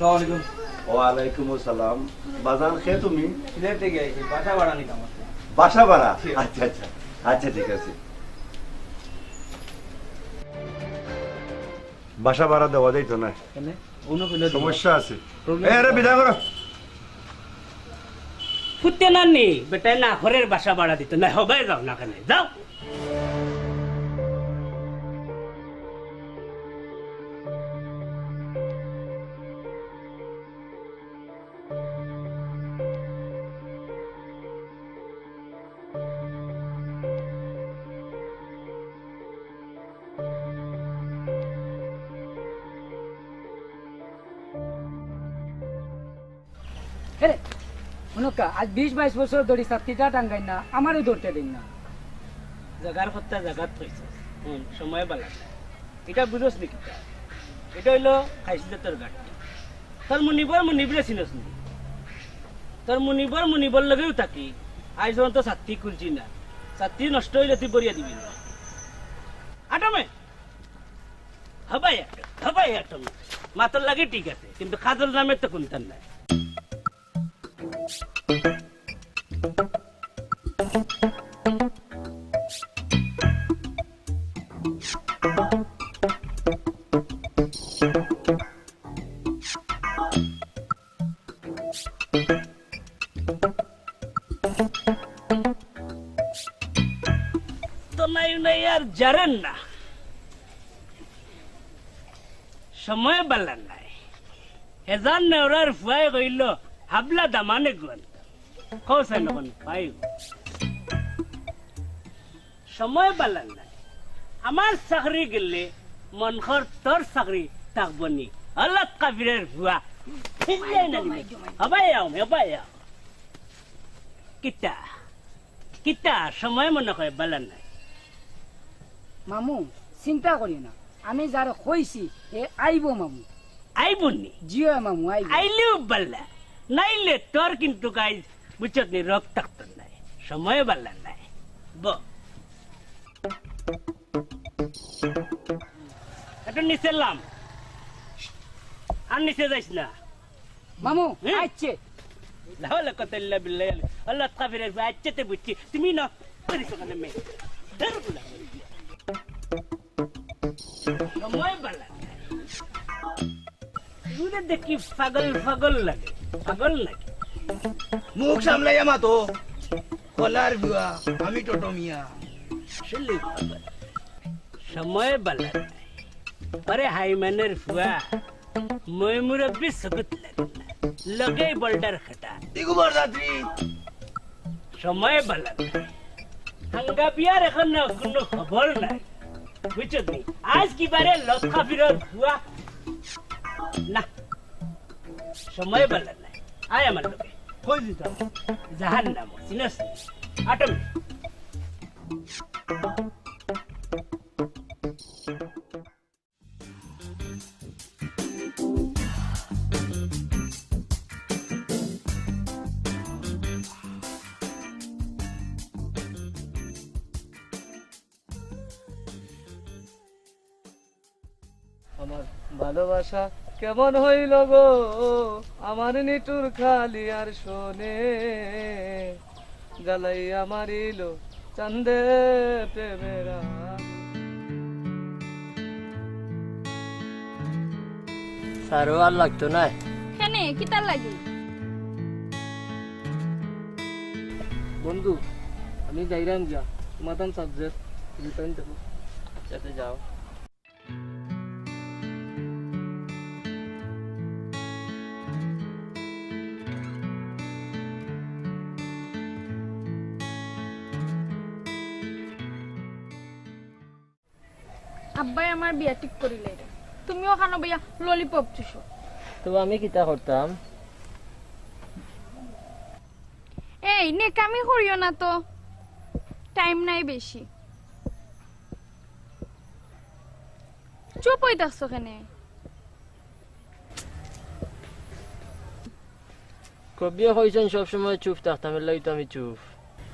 ওয়ালাইকুম আসসালাম। বাজার খেয়ে তুমি সিলেট থেকে আইছি, বাসা ভাড়া নিতাম। বাসা ভাড়া? আচ্ছা আচ্ছা আচ্ছা, ঠিক আছে। বাসা ভাড়া দেওয়া যাইতো না, সমস্যা আছে। আরে বিদায় করো। ফুটতে নাননি বেটায় না ঘরের বাসা ভাড়া দিত না, হবে যাও না কেন যাও। আজ 20-22 বছর ধরে ছাত্রীটা টাঙ্গাই না, আমারও ধরতে দিন না। জাগার কথা জাগাত কইছে, সময় বালা এটা বুঝোস নাকি? এটা হইলো খাইছিল তোর গাড়ি, তোর মুনিবরে চিনস নি? তোর মুনিবর লগেও থাকি আজ যখন তো ছাত্রী খুলছি না, ছাত্রী নষ্ট হইলে তুই বরিয়া দিবি না। আটমে হবাই একটা মাথার লাগে ঠিক আছে, কিন্তু খাজল নামের তো কোনটার নাই। তো নাই আর জানেন না, সময় বালা নাই। হেজান নেওরার ফুয়াই কইল হাবলা দামানে গুণ কৌশাই নগন পাই, সময় বালা নাই। আমার চাকরি গেলে মনখর তোর চাকরি থাকবনি। আল্লাহ কাফিরের ভুয়া হবাই আও কিতা কিতা সময় মনে হয় বালা নাই। মামু চিন্তা করি না, আমি যার কইছি এ আইব মামু। আইবনি? জিও মামু আইব। আইলেও বাল্লা, নাইলে তোর কিন্তু গাই বুঝছত নি রক থাকত নাই। সময় বাল্লা নাই। এটা নিচে এলাম, আর নিচে যাইস না মামু। আচ্ছা লাহলা কত ইল্লা বিল্লাহ আল্লাহ কাফিরের আচ্ছাতে বুঝছি তুমি না করিস ওখানে মেয়ে সময় বাল্লা দেখি পাগল লাগে, পাগল লাগে। মুখ সামলাইয়া মাতো কলার বিয়া, আমি টোটো মিয়া। সময় বালা আরে হাইমানের ফুয়া মই মুরব্বী সকুত লাগে লগে বোল্ডার খাটা দিগুবর যাত্রী। সময় বালা হাঙ্গা বিয়ার এখন কোনো খবর নাই, বুঝছো তুমি? আজ কি বারে লক্ষা ফিরত ফুয়া না, সময় বালা নাই। আয় আমার লোকে হই দিত জাহান নাম চিনস আটম। আমার ভালোবাসা কেমন হইল গো, আমার নিটুর খালি আর শোনে, জ্বালাইয়া মারিল চান্দে প্রেমেরা। সারও আর লাগতো না। কেন কি তার লাগে? বন্ধু আমি যাইরাম গিয়া মাতান সাবজেক্ট রিটার্ন দেবো, সাথে যাও। আব্বাই আমার বিয়া ঠিক করিলে, তুমিও খানো ভাইয়া ললিপপ চুষো। তো আমি কিতা করতাম? এই নেকামি করিও না তো, টাইম নাই বেশি। চুপ হই থাকছো কেনে? কবিও হইছেন সবসময় চুপ থাকতাম, এর লাগি তো আমি চুপ।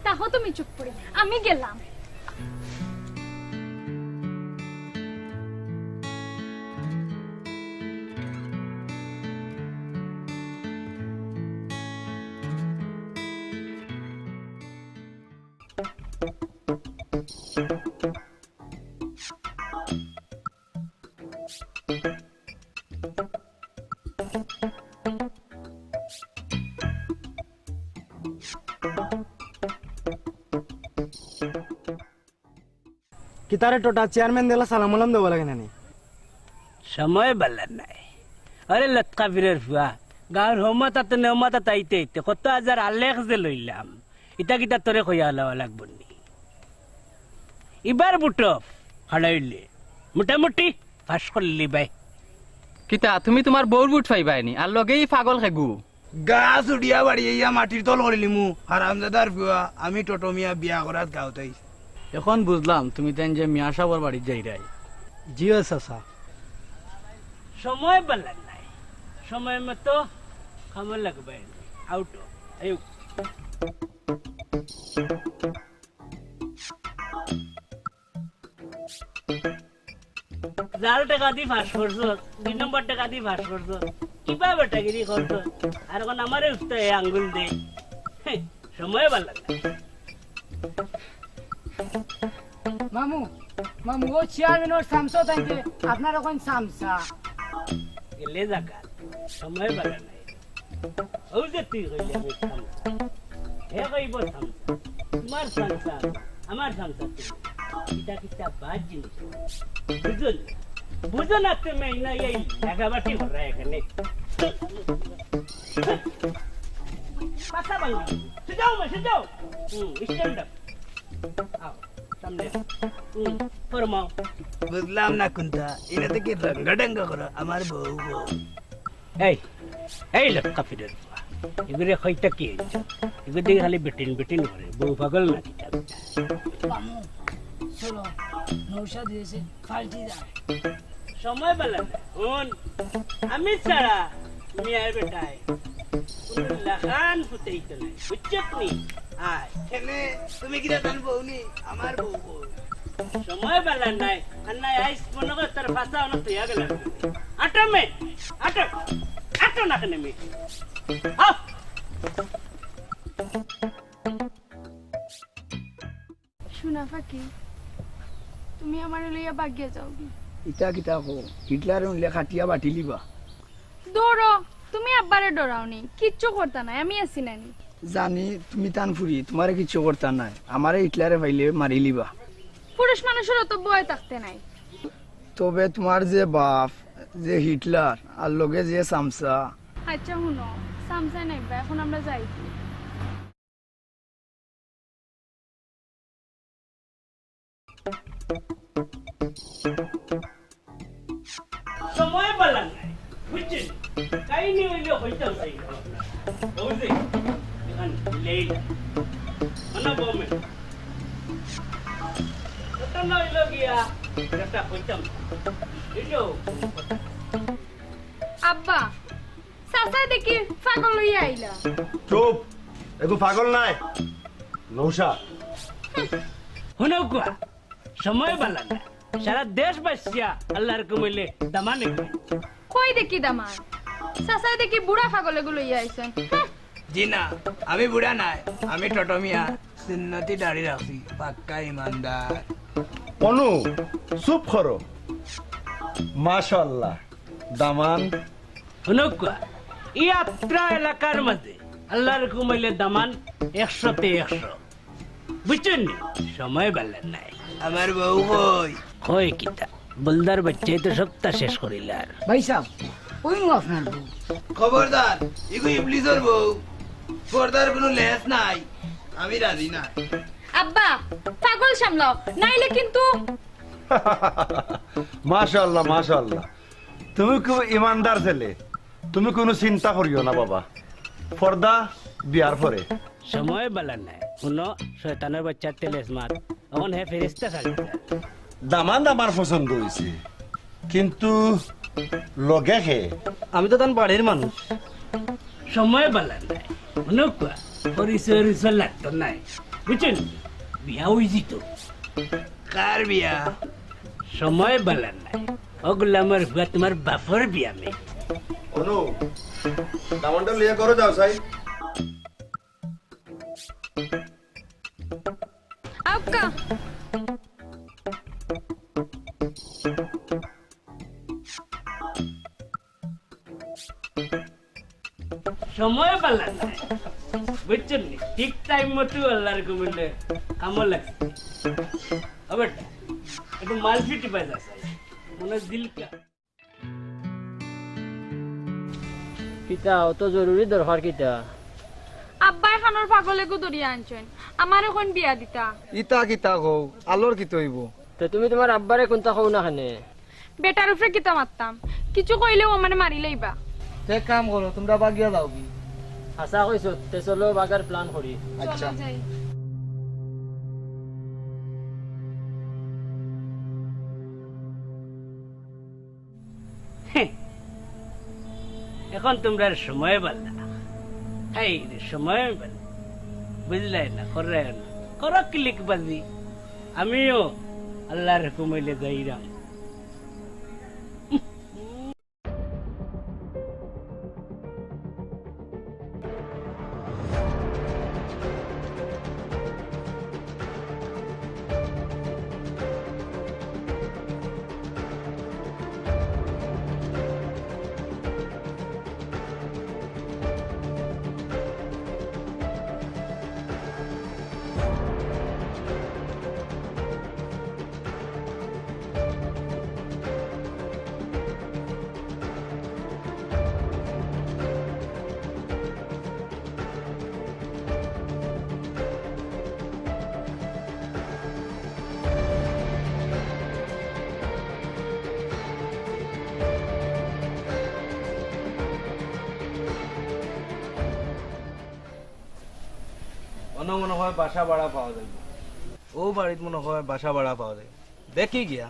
তাহো তুমি চুপ করে, আমি গেলাম। কিতারে টোটা চেয়ারম্যান দিলা সালাম আলাম দেব লাগে নানি সময় বালার নাই আরে লটকা ফিরের ফুয়া গাঁর হোমতা নেমতা তাইতে কত হাজার আলেখ যে লইলাম ইটা কিটা তোরে কইয়া লওয়া লাগব নি এবার বুটফ হাড়াইলে মোটামুটি পাস করলি বাই কিতা তুমি তোমার বউর বুট পাইবাইনি আর লগেই পাগল খেগু গাছ উঠিয়া বাড়ি ইয়া মাটির তল করিলিমু হারামজাদার ফুয়া আমি টটমিয়া বিয়া করাত গাঁওতাই। এখন বুঝলাম তুমি তেন যে মিয়া সাহেবের বাড়ি যাই রাই জিও চাচা সময় বালার নাই সময় মতো খামর লাগবে আউট আয়ু যার টাকা দিয়ে ফাঁস করছো 2 নম্বর টাকা দিয়ে ফাঁস করছো কিবা বেটাগিরি করছো আর এখন আমারে উঠতে আঙ্গুল দে সময় বালার নাই মামু মামু ও চেয়ারম্যানের সামসা তাইতে আপনার এখন সামসা গেলে জায়গা সময় বালার নাই ও যে তুই কইলি আমি সামসা হে কইব সামসা তোমার সামসা আমার সামসা কিতা কিতা বাদ জিনিস বুঝুন বুঝো না তুমি না এই লাগাবাটি হরা এখানে পাতা বাংলা সিজাও মে সিজাও স্ট্যান্ড আপ আও সামনে ফরমাও বুঝলাম না কোনটা এটা থেকে রঙ্গডঙ্গ করো আমার বউ বউ এই এই লটকা ফিরের এগুলো হইতা কি এগুলো দিকে খালি বেটিন বেটিন করে বউ পাগল না কিতা মামু চলো নৌশা দিয়েছে ফাল্টি যায় সময় বেলা না আমি ছাড়া মিয়ার বেটায় কোনো লাখান ফুটাইতে নাই বুঝছত নি আয় এনে তুমি কিরা জান বউ নি আমার বউ বউ সময় বেলা নাই আর নাই আইস মনে কর তোর ভাষা অনেক তুই আগে লাগবে আটো মে আটো আটো না কেন মে আও শোনা ফাঁকি তুমি আমার লইয়া বাগিয়া যাও ইটা কিতা কো হিটলার উনলে খাটিয়া বাটি লিবা দৌড়ো তুমি আব্বারে ডরাওনি কিচ্ছু করতা নাই আমি আছি নানি জানি তুমি তান ফুরি তোমারে কিছু করতা নাই আমারে হিটলারে পাইলে মারি লিবা পুরুষ মানুষের তো বয় থাকতে নাই তবে তোমার যে বাপ যে হিটলার আর লগে যে সামসা আচ্ছা শুনো সামসাই নাইবা এখন আমরা যাই সময় বেলা নাই বুঝছেন কাহিনী হইলে হইতাম সেই বুঝলি এখন লেট মানে গভর্নমেন্ট ওটা না হইল গিয়া এটা হইতাম এটাও আব্বা সাসা দেখি পাগল লইয়া আইলা চুপ এগো পাগল নাই নৌশা শুনো কোয়া সময় বেলা নাই সারা দেশ বাসিয়া আল্লাহর কমইলে দামানে কই দেখি দামার সাসা দেখি বুড়া পাগলে গুলো লইয়া আইছেন জি না আমি বুড়া নাই আমি টটমিয়া সুন্নতি দাড়ি রাখছি পাক্কা ইমানদার অনু চুপ করো মাশাআল্লাহ দামান শুনো কোয়া এই আত্রা এলাকার মধ্যে আল্লাহর কমইলে দামান 100-তে 100 বুঝছেন সময় বেলা নাই আমার বউ কই কই কিতা বলদার বাচ্চাই তো সপ্তাহ শেষ করিল আর ভাই সাহেব ওই নো আপনার বউ খবরদার ইগো ইবলিসের বউ পর্দার কোনো লেস নাই আমি রাজি না আব্বা পাগল সামলাও নাইলে কিন্তু মাশাআল্লাহ মাশাআল্লাহ তুমি খুব ইমানদার ছেলে তুমি কোনো চিন্তা করিও না বাবা পর্দা বিয়ার পরে সময় বেলা নাই শুনো শয়তানের বাচ্চার তেলেস মাত এখন হে ফেরেস্তা সাজা দামান আমার পছন্দ হয়েছে কিন্তু লগে হে আমি তো তান বাড়ির মানুষ সময় বেলা নাই শুনো কোয়া পরিচয় রিচয় লাগতো নাই বুঝছেন বিয়া হইছি তো কার বিয়া সময় বেলা নাই ওগুলা আমার হুয়া তোমার বাপর বিয়া মে অনু দামানটা লিয়ে করো যাও সাই সময় পাল্লা নাই বুঝছেন নি ঠিক টাইম মতো আল্লাহর কমেন্টে কামল লাগছে আবার একটু মালফিটি পাই যাচ্ছে মনে দিল কা কিতা অত জরুরি দরকার কিতা আব্বা এখানোর পাগলেকো ধরিয়া আনছেন আমার এখন বিয়া দিতা ইতা কিতা কও আলোর কি তৈব তো তুমি তোমার আব্বারে কোনটা কও না খানে বেটার উপরে কিতা মারতাম কিছু কইলেও আমার মারি লইবা এক কাম করো তোমরা বাগিয়া যাও কি আশা কইছো তে চলো বাগার প্ল্যান করি আচ্ছা চলো যাই এখন তোমরা সময় পাল্লা এই রে সময় পাল্লা বুঝলাই না করে না করো ক্লিক বাজি আমিও আল্লাহর হুকুমে যাইরাম অন্য মনে হয় বাসা ভাড়া পাওয়া যায় ও বাড়িতে মনে হয় বাসা ভাড়া পাওয়া যায় দেখি গিয়া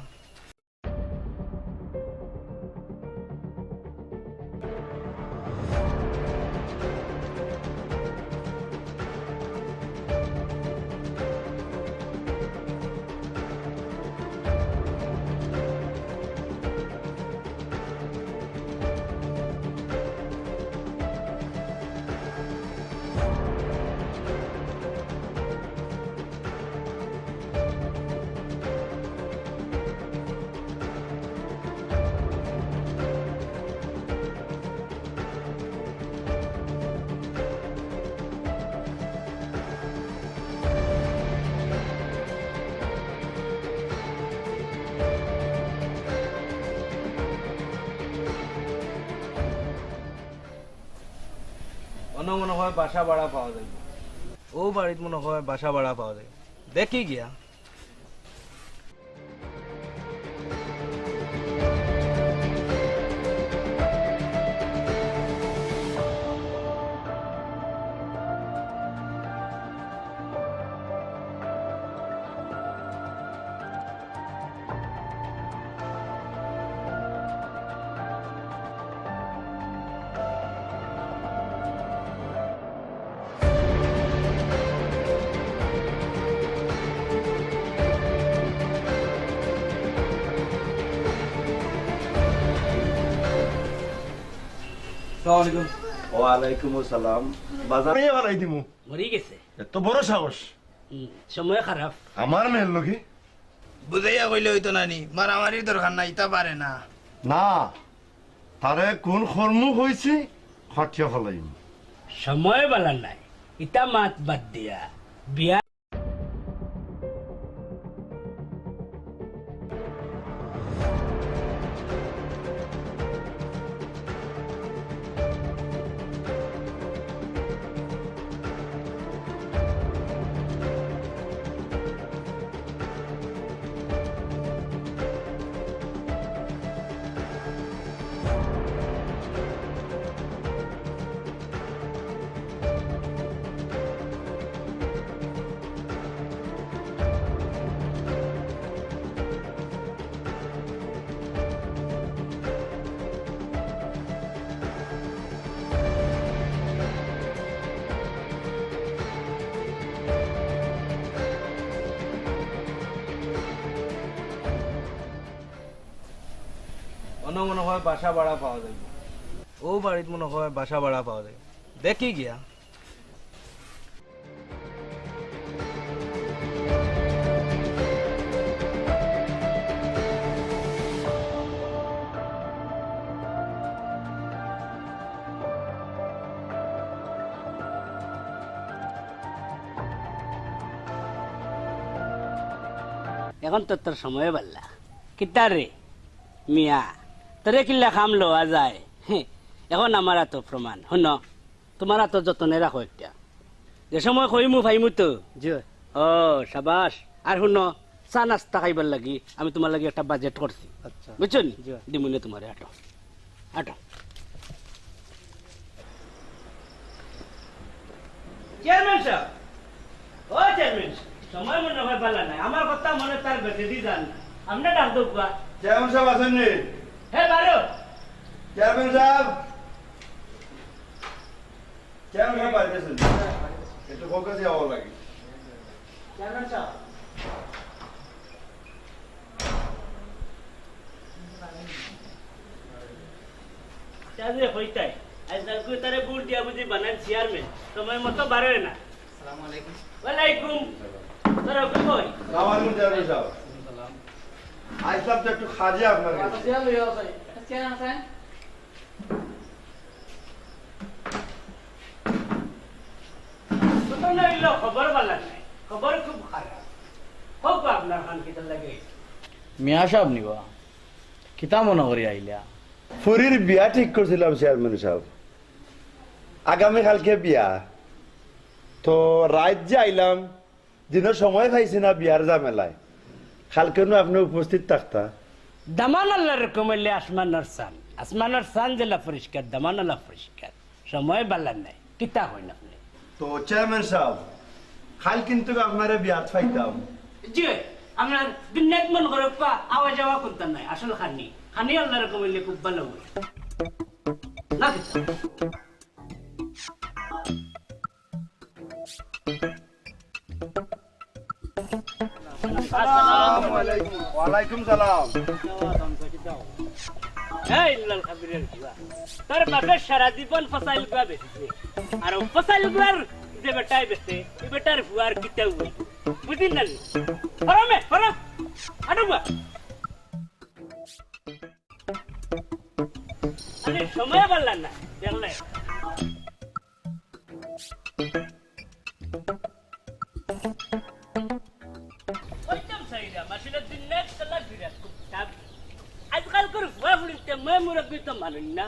অন্য মনে হয় বাসা ভাড়া পাওয়া যায় ও বাড়িতে মনে হয় বাসা ভাড়া পাওয়া যায় দেখি গিয়া ওয়ালাইকুম আসসালাম বাজারে ভালাই দিমু মরি গেছে এত বড় সাহস সময় খারাপ আমার মেয়ের লোকে বুঝাইয়া কইলে হইতো নানি মারামারির দরকার নাই তা পারে না না তারে কোন কর্ম হয়েছে খটিয়া ফলাইম সময় বালা নাই ইটা মাত বাদ দিয়া বিয়া অন্য মনে হয় বাসা ভাড়া পাওয়া যায় ও বাড়িতে মনে হয় বাসা ভাড়া পাওয়া যায় দেখি গিয়া এখন তো তোর সময় বাল্লা কিতা রে মিয়া তোরে কিল্লা খাম লওয়া যায় এখন আমার এত প্রমাণ শুন তোমার এত যতনে রাখো একটা যে সময় কইমু ভাইমু তো জি ও সাবাস আর শুন চা নাস্তা খাইবার লাগি আমি তোমার লাগি একটা বাজেট করছি আচ্ছা বুঝছো নি দিমুনে তোমারে আটো আটো চেয়ারম্যান সাহেব ও চেয়ারম্যান সময় মনে হয় পালা নাই আমার কথা মনে তার বেঁচে দি যান না আমরা ডাক দো কুয়া চেয়ারম্যান সাহেব আছেন নি? হে বারো চেয়ারম্যান সাহেব চেয়ারম্যান সাহেব বাড়িতে আছেন? একটু ফোকাসে যাওয়া লাগে। চেয়ারম্যান সাহেব চাঁদে হইতাই আজকাল কই তারে বুট দিয়া বুঝি বানান চেয়ারম্যান সময় মতো বাড়ে না আসসালামু আলাইকুম ওয়ালাইকুম তোরা কই আসসালামু আলাইকুম চেয়ারম্যান সাহেব। আইসলাম তো একটু খাজে আপনার কাছে। তো না ইলো খবর বালা নাই খবর খুব খারাপ হোক আপনার খান কিটা লাগে মিয়া সাহেব নিবা কিতা মনে করি আইলা ফুরির বিয়া ঠিক করছিলাম চেয়ারম্যান সাহেব, আগামী কালকে বিয়া। তো রাত যে আইলাম দিনের সময় পাইছি না বিয়ার ঝামেলায়, কালকে আপনি উপস্থিত থাকতা। দামান আল্লাহর কমাইলে আসমানের সান জেলা পরিষ্কার দামান আল্লাহ পরিষ্কার সময় বালা নাই কিতা হয় না আপনি তো চেয়ারম্যান সাহেব কাল কিন্তু আপনারা বিয়াত পাইতাম। জি আপনার দিনের মন করে আওয়া যাওয়া করতে নাই আসল খানি খানি আল্লাহর কমাইলে খুব ভালো হয় না কিতা ওয়ালাইকুম সালাম। এই লাল খাবিরের কিবা তার বাপে সারা জীবন ফসাইল গুয়া বেচছে আর ফসাইল গুয়ার যে বেটাই বেচে এই বেটার ফুয়ার কিতা হই বুঝিন না ফরমে ফরম আডুবা আরে সময় বললা না দেখলে ওইটাম সাইরা মাসিনা দিন নেট কলা বিরাট খুব তাব আজকাল করে ফুয়া ফুড়িতে মই মুরব্বী তো মানুন না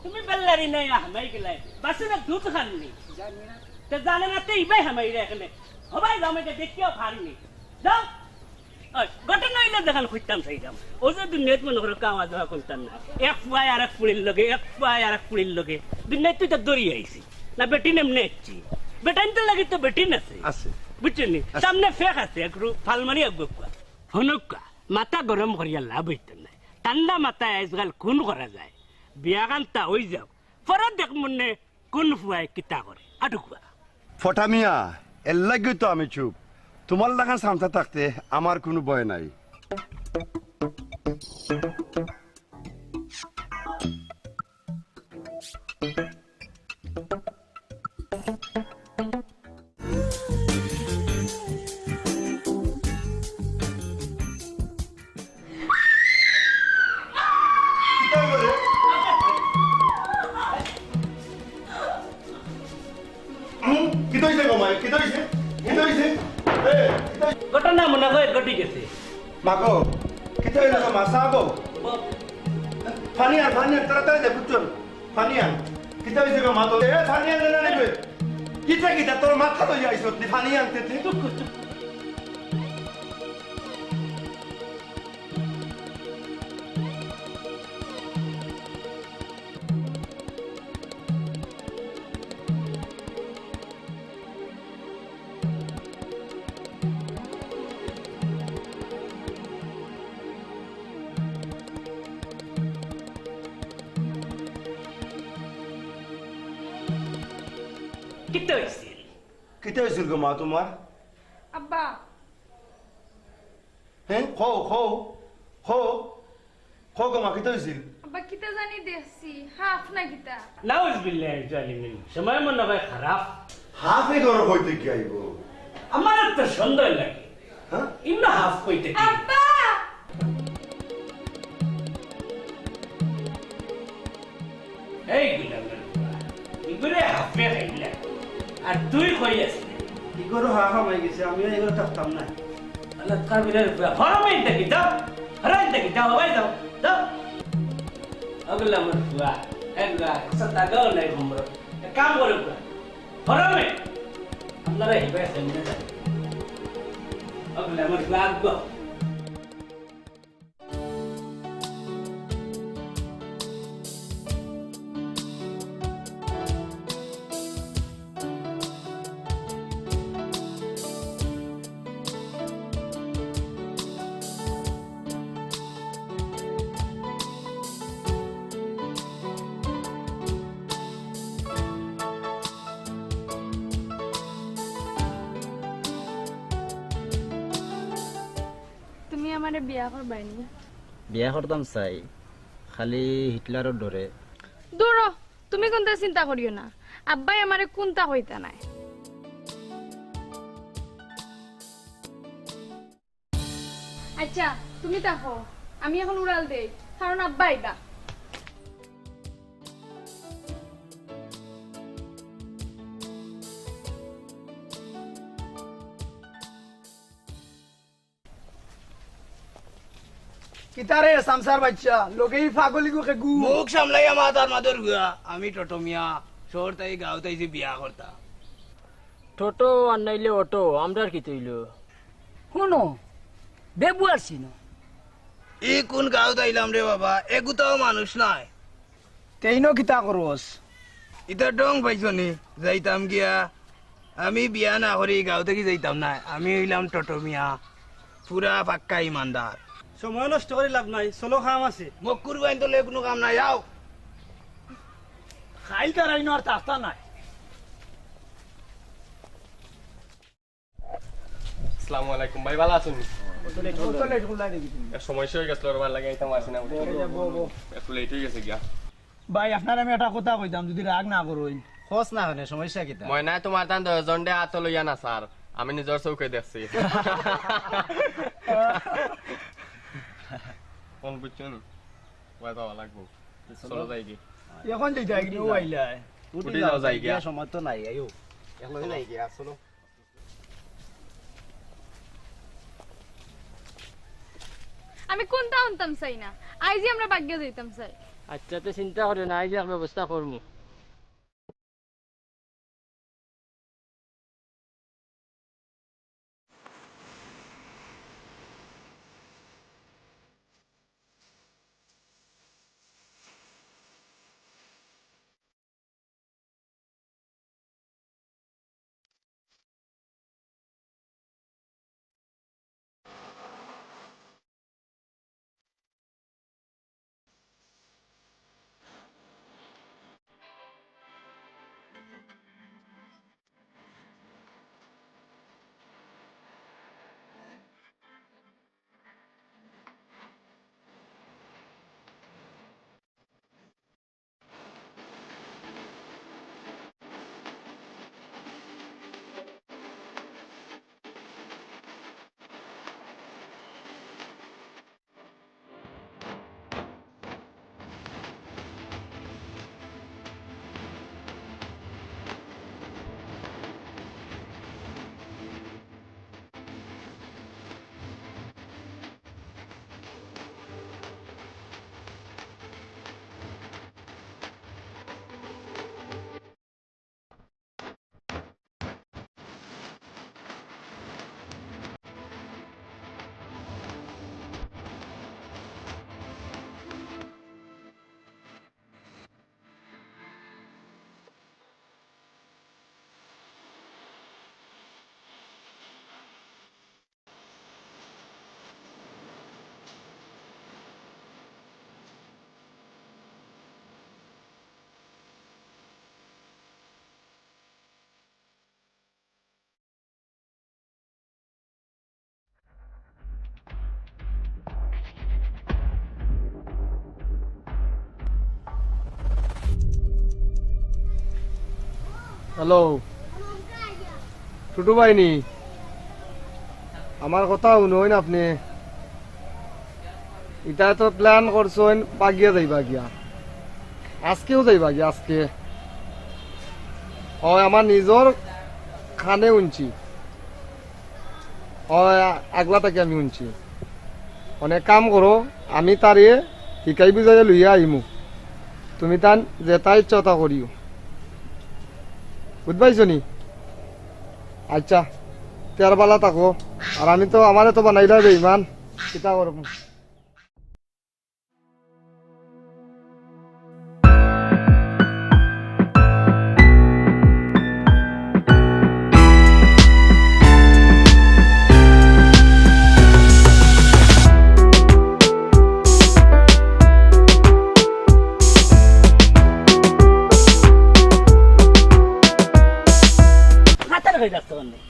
তুমি বেল্লারি নাই হামাই গেলাই বাসনা দুধ খাননি তে জানে না তে ইবাই হামাই রে এখানে হবাই জামাইকে দেখিও খাননি যাও ওই ঘটনা হইলে দেখাল খুঁজতাম সাইরাম ও যে দুনিয়াত মনে করে কামা যাওয়া করতাম না এক ফুয়াই আর এক ফুড়ির লগে এক ফুয়াই আর এক ফুড়ির লগে দুনিয়াত তুই তো দৌড়িয়ে আইছি না বেটি নেমনে এসছি বেটাইন তো লাগি তো বেটিন আছে আছে বুঝছেন সামনে ফেক আছে একটু ফালমারি আগুয়া হনুকা মাথা গরম করিয়া লাভ হইতে নাই ঠান্ডা মাথায় আজকাল খুন করা যায় বিয়া কান্তা হয়ে যাও পরে দেখ মনে কোন ফুয়াই কিতা করে আটুকুয়া ফটামিয়া এর লাগে তো আমি চুপ। তোমার লাগান সামসা থাকতে আমার কোনো ভয় নাই। ঘটনা মনে হয় ঘটি গেছে মাগো কিতা হইলো গো মাসা গো ফানিয়ান তাড়াতাড়ি দে বুঝছো ফানিয়ান কিতা হইছে গো মা তো এ ফানিয়ান না না কই কিতা তোর মাথা তো যাইছো নি ফানিয়ান তে কিতা হইছে কিতা হইছিল গো মা তোমার? আব্বা হ্যাঁ খো গো মা কিতা হইছিল? আব্বা কিতা জানি দেখছি হাফ না কিতা নাউজ বিল্লাহি জালিমিন সময় মনে হয় খারাপ হাফে ঘর হইতে কি আইব? আমার তো সন্দেহ লাগে হ্যাঁ ইমনা হাফ কইতে কি আব্বা এই গুলামের ইগুরে হাফে খাইলা আর তুই কই আছিস কি করো হা হামাই গেছে আমি এগুলো থাকতাম না আল্লাহ কাবিরের হরমেন থেকে যাও হরাই থেকে যাও ভাই যাও যাও আগলা আমার ফুয়া একলা সত্তা গাও নাই ঘুমরো কাম করে ফুয়া হরমে আপনারা হিবে সেমনে যান আগলা আমার ফুয়া আগো তুমি আমারে বিয়া করবাইনি বিয়া করতাম চাই খালি হিটলারের ডরে দূর হ, তুমি কোনটা চিন্তা করিও না আব্বাই আমারে কোনটা হইতা নাই আচ্ছা তুমি দেখো আমি এখন উড়াল দেই কারণ আব্বা আইবা কিতারে সামসার বাচ্চা লোকেই পাগলি গো খেগু মুখ সামলাইয়া মাতার মাদর গুয়া আমি টটমিয়া শহর তাই গাঁও তাই যে বিয়া করতা টোটো আর নাইলে অটো আমরা কি তৈল শুনো বেবু আসছি না ই কোন গাঁও তাইলাম রে বাবা এগুতাও মানুষ নাই তেইনো কিতা করস ইতা ডং পাইছনি যাইতাম গিয়া আমি বিয়া না করি গাঁও থেকে যাইতাম না আমি হইলাম টটমিয়া পুরা পাক্কা ইমানদার সময় নষ্ট করে লাভ নাই চলো খাম আছে মোক কুরবাইন তো কোনো কাম নাই যাও খাইল তারাইনো আর তাস্তা নাই আসসালামু আলাইকুম ভাই ভালো আছেন সমস্যা হয়ে গেছিল রবার লাগে এটা মাসি না একটু লেট হয়ে গেছে গিয়া ভাই আপনার আমি একটা কথা কইতাম যদি রাগ না করুন খোঁজ না হনে সমস্যা কিতা মই নাই তোমার তান 10 জন দে আত লইয়া না স্যার আমি নিজের চৌকে দেখছি কোন বুঝছেন ওই তো লাগবো চলো যাই কি এখন যাইতা কি ও আইলা উঠে যাও যাই গিয়া সময় তো নাই আইও এখন যাই গিয়া চলো আমি কোনটা আনতাম চাই না আইজি আমরা ভাগ্য যাইতাম চাই আচ্ছা তো চিন্তা করিও না এই যে ব্যবস্থা করবো হ্যালো টুটু ভাইনি আমার কথা শুনুন আপনি এটা তো প্ল্যান করছেন বাগিয়া যাইবা গিয়া আজকেও যাইবা গিয়া আজকে ও আমার নিজর খানে উনছি আগলা থেকে আমি শুনছি অনেক কাম করো আমি তারে শিকাই বুঝাই লইয়া আহিমু তুমি তান যেটা ইচ্ছা তা করিও বুঝবাইছ নি আচ্ছা তের বালা থাকো আর আমি তো আমারে তো বানাইলা রে ইমান কিতা করব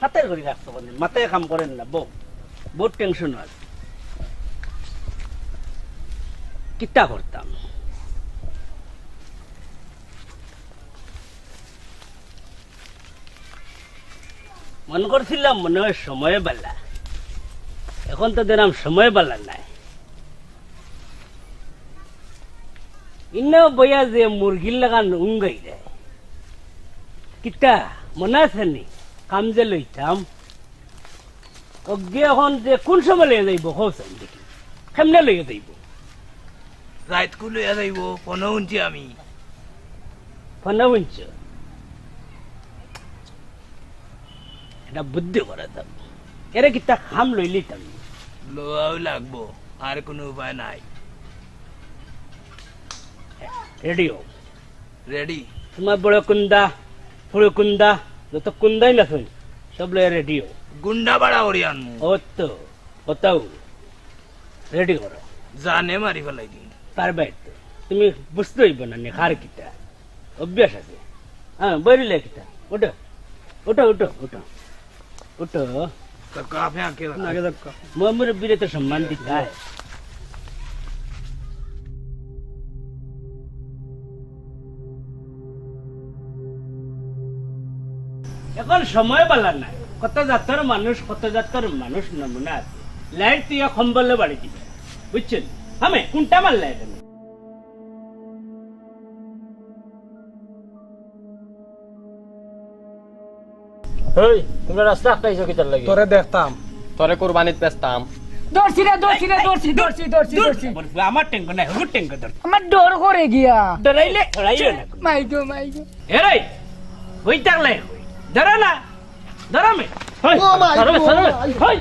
হাতের ঘড়ি রাখতে পারেন মাথায় কাম করেন না বহুত টেনশন হয় কিতা করতাম মন করছিলাম মনে হয় সময় বালা এখন তো দেখলাম সময় বালা নাই ইন্নাও বইয়া যে মুরগির লাগান উঙ্গাই দেয় কিতা মনে আছে নি কাম যে লইতাম অজ্ঞে এখন যে কোন সময় লইয়া যাইব হৌসান দেখি কেমনে লইয়া যাইব রাত কু লইয়া যাইব ফোন শুনছি আমি ফোনা বুঝছ এটা বুদ্ধি করা যাব এরে কিতা খাম লই লিতাম লোয়াও লাগবো আর কোনো উপায় নাই রেডিও রেডি তোমার বড় কুন্দা ফুড়ো কুন্দা যত কুন্দাই না শুন সব লইয়া রেডিও গুন্ডা বাড়া করি আনমু ও তো ওটাও রেডি করো জানে মারি ফেলাই দিন পারবে তো তুমি বুঝতে হইব না নে খার কিতা অভ্যাস আছে হ্যাঁ বইরিলে কিতা ওটো ওটো ওটো ওটো ওটো তো কাফে আকে আগে দেখো মোহাম্মদ বীরে তো সম্মান দিতে হয় এখন সময় বালা নাই কত জাতের মানুষ নমুনা আছে লাইট তুই কম্বলে বাড়ি দিবে বুঝছেন আমি কোনটা মার লাইট হেই তোমরা রাস্তা আটকাইছো কিতার লাগি তোরে দেখতাম তোরে কুরবানিত পেস্তাম দৌড়ছি রে দৌড়ছি আমার টেঙ্গো নাই হুট টেঙ্গো ধর আমার ডর করে গিয়া ডরাইলে ডরাইলে না মাইগো এরাই হই থাকলে ধরো না ধরো মে হই সরবে হই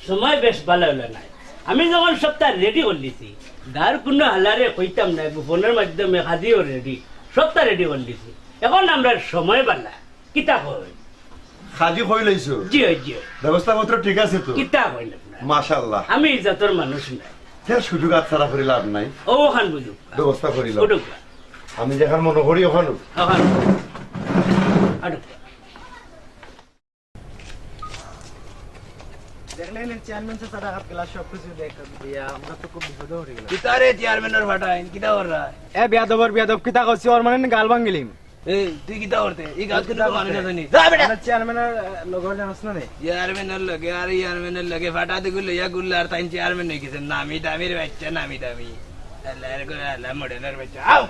সময় বেশ ভালো হলো না আমি যখন সপ্তাহ রেডি করলিছি গার কোনো হালারে কইতাম না ফোনের মাধ্যমে হাজিও রেডি সপ্তাহ রেডি করলিছি এখন আমরা সময় বালা কিতা কই খাজি হই লইছো জি জি ব্যবস্থা পত্র ঠিক আছে তো কিতা কই না মাশাআল্লাহ আমি জাতর মানুষ না তে সুযোগ আছাড়া করে লাভ নাই ও খান বুঝু ব্যবস্থা করিলাম ওটুক আমি যেখান মনে করি ওখানে ওখান আটুক দেখলেন কিতারে চেয়ারম্যানের ফাটাইন কিতা কররা বিয়াদব কিতা করছি ওর মানে গাল ভাঙিলিম এই তুই কিতা করতে এই গাছ কিন্তু মানুষ না জানি যা বেটা চেয়ারম্যানের লগর জানাস না রে চেয়ারম্যানের লগে ফাটা দি গুলো ইয়া গুলো আর তাই চেয়ারম্যান হয়ে গেছে নামি দামির বাচ্চা নামি দামি আল্লাহর করে আল্লাহ মডেলের বাচ্চা আও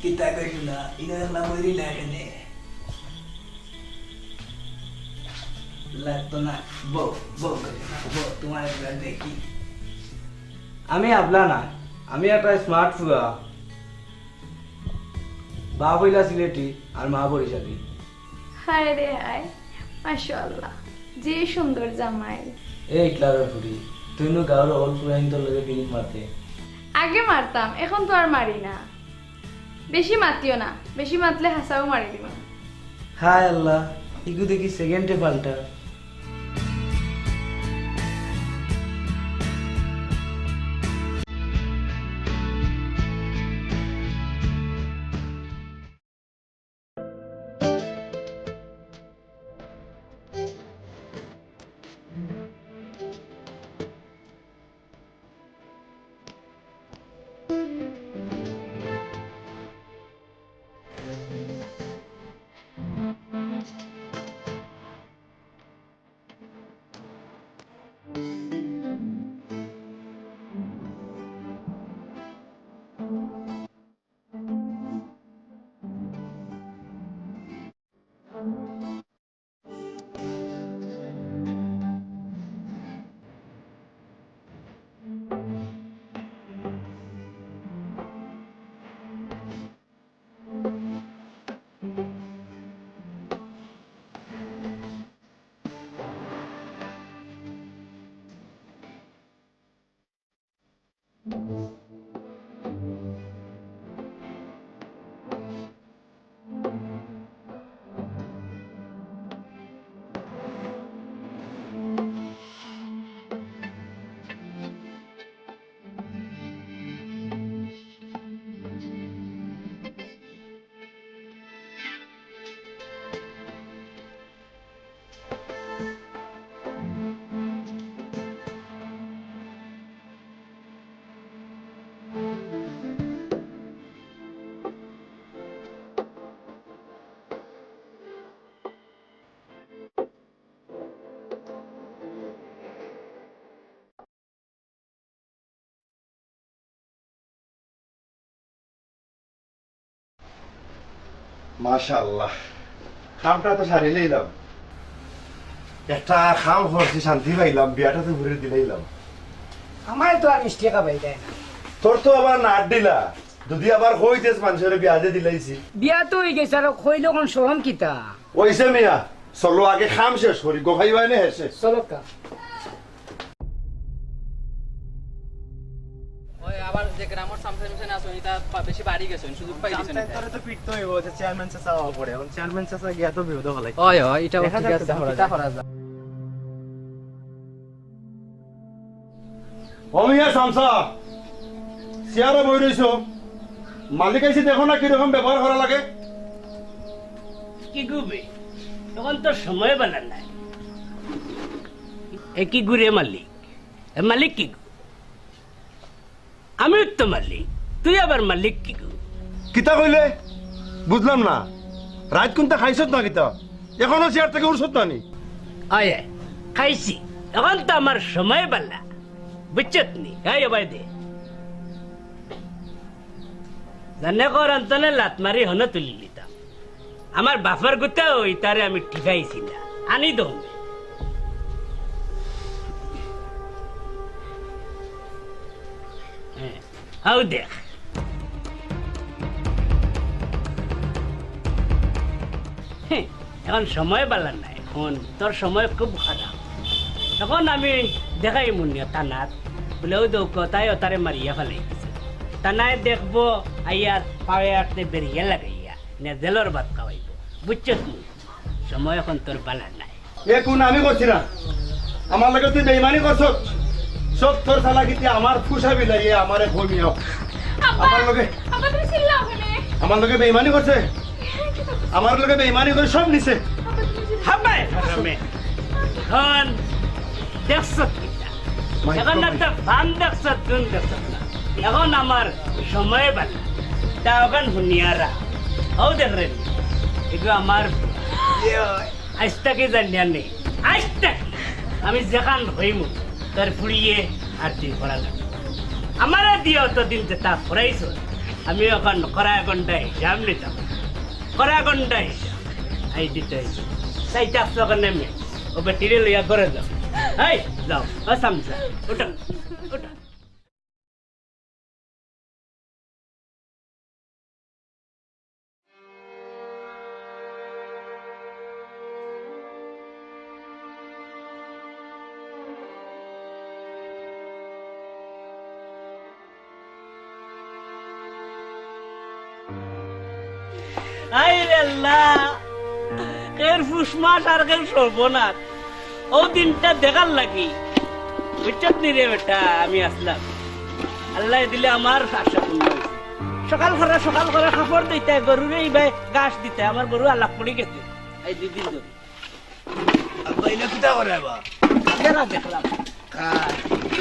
kita kayula ina na mori la kene লাগতো না বো বো বো তোমার একবার দেখি আমি আবলা না আমি একটা স্মার্ট ফুয়া বাপ হইলা সিলেটি আর মা বরিশালি হায় রে হায় মাশাআল্লাহ যে সুন্দর জামাই এই ক্লাবের ফুরি তুই নো গাওর অল পুরাইন তোর লগে পিনিক মারতে আগে মারতাম এখন তো আর মারি না বেশি মাতিও না বেশি মাতলে হাসাও মারি দিব হায় আল্লাহ ইগু দেখি সেকেন্ডে পাল্টা মাশাআল্লাহ খামটা তো সারিয়ে লইলাম একটা খাম করছি শান্তি পাইলাম বিয়াটা তো ঘুরে দিলাইলাম আমার তো আর মিষ্টি খাবাই দেয় না তোর তো আবার নাট দিলা যদি আবার কইতেস মানুষের বিয়াজে দিলাইছি বিয়া তো হয়ে গেছে আর কইল কোন সরম কিতা ওইসে মিয়া চলো আগে খাম শেষ করি গোখাই বাইনে হেসে চলো কা ওই আবার যে গ্রামের সামনে সামনে আসো এটা বেশি বাড়ি গেছেন সুযোগ পাই দিছেন তারে তো পিটতে হইব যে চেয়ারম্যান চাচা হওয়া পড়ে এখন চেয়ারম্যান চাচা গিয়া তো বিপদ হলাই ওই ওই এটা ঠিক আছে এটা করা যায় অমিয়া সামসা চেয়ারে বই রইছো মালিক আইসি দেখো না কিরকম ব্যবহার করা লাগে কি গুবে তখন তো সময় বেলা নাই একই গুরে মালিক মালিক কি গু আমি তো মালিক তুই আবার মালিক কি গু কিতা কইলে বুঝলাম না রাত কোনটা খাইছত না কিতা এখনো চেয়ার থেকে উঠছত না নি আয় খাইছি এখন তো আমার সময় বেলা বুঝছত নি আয় ভাই দে জানে কর অন্তনে লাত মারি হন তুলি লিতাম আমার বাফার গুতা ওই তারে আমি ঠিকাইছি না আনি দম হাউ দেখ এখন সময় বালা নাই এখন তোর সময় খুব খারাপ এখন আমি দেখাই মুনিয়া থানাত বলেও দৌক তাই তারে মারিয়া ফেলাই দিছে থানায় দেখবো আইয়ার পায়ে আসতে বেরিয়ে লাগাইয়া নে জেলর ভাত খাওয়াইব বুঝছো তুই সময় এখন তোর বালা নাই এ কোন আমি করছি না আমার লগে তুই বেইমানি করছ সব তোর চালাকিতে আমার ফুসা বিলাইয়ে আমারে ঘুমিয়াও আমার লগে আব্বা তুমি চিল্লাও কেন আমার লগে বেইমানি করছে আমার লগে বেইমানি করে সব নিছে হাবাই হারামে এখন দেখছো কিটা এখন একটা ফান দেখছো তুন দেখছো না এখন আমার সময় বালা তা ওখান হুনিয়ারা ও দেখ রে এগুলো আমার আজ তাকে জানিয়া নেই আজ তাক আমি যেখান হইমু তার ফুড়িয়ে আর তুই করা লাগবে আমার দিয়ে অতদিন যে তা ফুরাইছ আমি এখন কড়া ঘন্টা হিসাব নিতাম কড়া ঘন্টা হিসাব আই দিতে তাই চারশো ওখানে নেমে ও বেটিরে লইয়া করে যাও এই যাও ও সামসা ওটা ওটা আইরে আল্লাহ এর ফুসমাস আর কেউ সর্বনাথ ও দিনটা দেখার লাগি বুঝছত নি রে বেটা আমি আসলাম আল্লাহ দিলে আমার আশা পূর্ণ হয়েছে সকাল করে খাপড় দিতে গরুরে এইবার ঘাস দিতে আমার গরু আল্লাহ পড়ে গেছে এই 2 দিন ধরে আব্বা এটা কিতা করে বা কেনা দেখলাম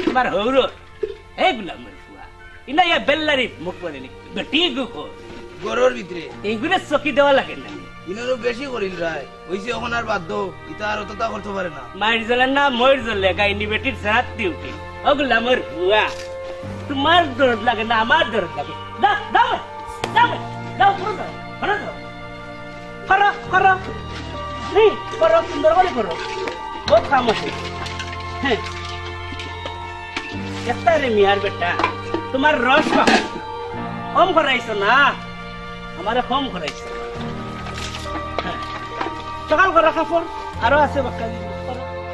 তোমার হৌর এই গুলামের ফুয়া ইনা ইয়া বেল্লারি মুখ করে লিখতে বেটি গুখো গরুর ভিতরে এইগুলো চকি দেওয়া লাগে না ইনারও বেশি করিল রায় হইছে এখন আর বাধ্য ইতা আর অতটা করতে পারে না মায়ের জ্বলে না ময়ের জ্বলে গাইনি বেটির সাত দিউটি ওগুলা আমার ভুয়া তোমার দরদ লাগে না আমার দরদ লাগে দাও দাও দাও দাও করো দাও করো দাও করো করো নি করো সুন্দর করে করো বহুত কাম আছে হ্যাঁ একটা রে মিয়ার বেটা তোমার রস কম করাইছো না আমারে কম করাইছো সকাল করে কাপড় আরো আছে বাক্কা